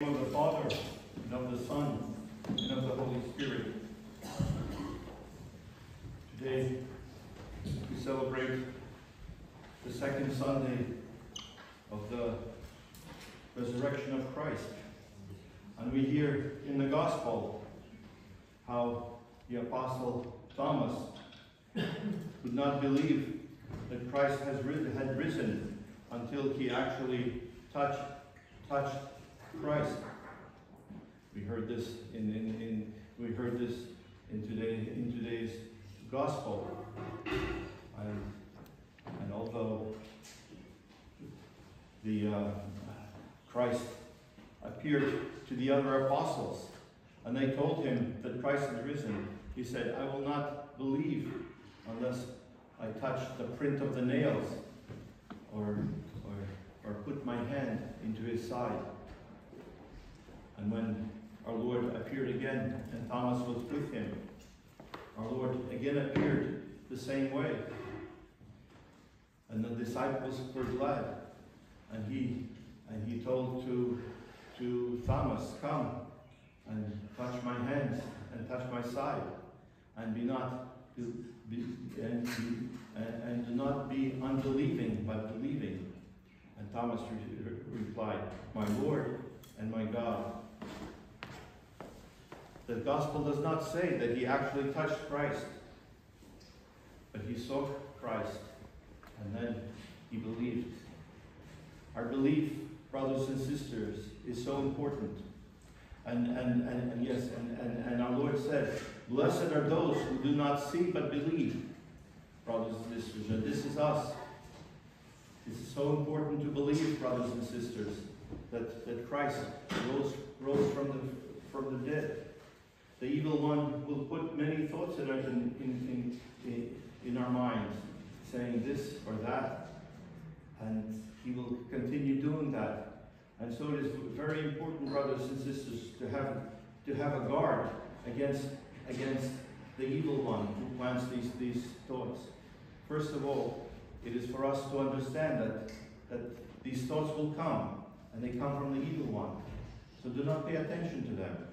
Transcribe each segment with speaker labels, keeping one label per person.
Speaker 1: name of the Father, and of the Son, and of the Holy Spirit. Today, we celebrate the second Sunday of the resurrection of Christ. And we hear in the Gospel how the Apostle Thomas could not believe that Christ had risen until he actually touched Christ. We heard this in today's gospel, and although the Christ appeared to the other apostles, and they told him that Christ had risen, he said, "I will not believe unless I touch the print of the nails, or put my hand into his side." And when our Lord appeared again, and Thomas was with him, our Lord again appeared the same way. And the disciples were glad. And he told to Thomas, "Come and touch my hands and touch my side, and do not be unbelieving, but believing." And Thomas replied, "My Lord and my God." The gospel does not say that he actually touched Christ, but he saw Christ, and then he believed. Our belief, brothers and sisters, is so important. And our Lord said, "Blessed are those who do not see but believe." Brothers and sisters, and this is us. This is so important to believe, brothers and sisters, that Christ rose from the dead. The evil one will put many thoughts in our minds, saying this or that, and he will continue doing that. And so it is very important, brothers and sisters, to have a guard against the evil one who plants these thoughts. First of all, it is for us to understand that these thoughts will come, and they come from the evil one. So do not pay attention to them.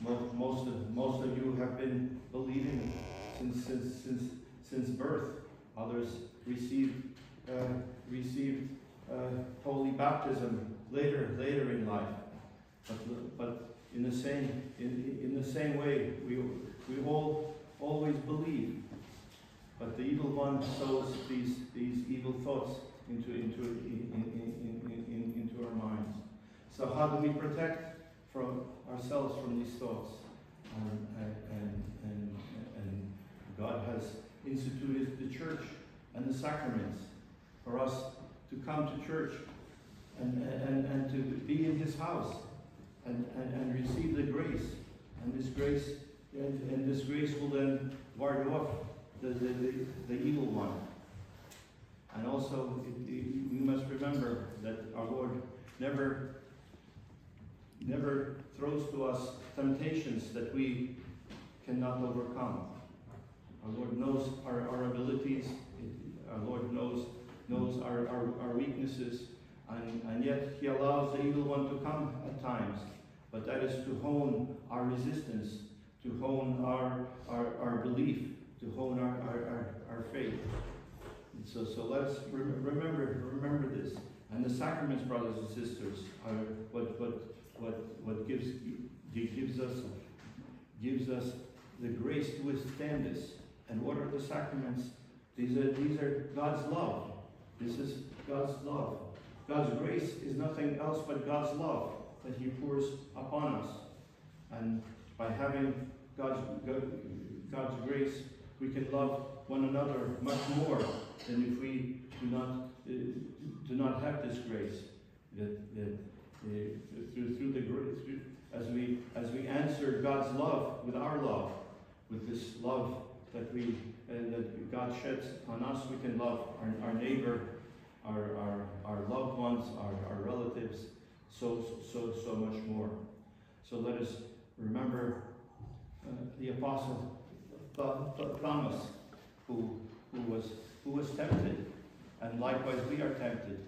Speaker 1: Most of you have been believing since birth. Others received holy baptism later in life. But in the same way, we all always believe. But the evil one sows these evil thoughts into our minds. So how do we protect ourselves from these thoughts? And God has instituted the church and the sacraments for us to come to church and to be in His house and receive the grace. And this grace will then ward off the evil one. And also, we must remember that our Lord never throws to us temptations that we cannot overcome. Our Lord knows our abilities. Our Lord knows our weaknesses, and yet He allows the evil one to come at times. But that is to hone our resistance, to hone our belief, to hone our faith. And so let us remember this. And the sacraments, brothers and sisters, are what gives us the grace to withstand this. And what are the sacraments? These are God's love. This is God's love. God's grace is nothing else but God's love that He pours upon us. And by having God's grace, we can love one another much more than if we do not have this grace. As we answer God's love with our love, with this love that God sheds on us, we can love our neighbor, our loved ones, our relatives, so much more. So let us remember the Apostle Thomas, who was tempted, and likewise we are tempted,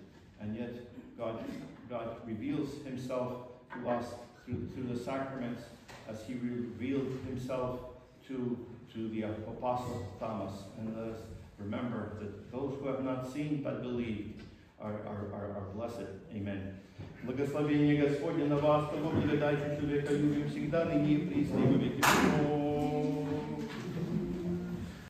Speaker 1: and yet God God reveals himself to us through the sacraments, as he revealed himself to the Apostle Thomas. And let us remember that those who have not seen but believed are blessed. Amen. Благословение Господне на вас, того благодати человека любим всегда, ныне и присно, и во веки веков.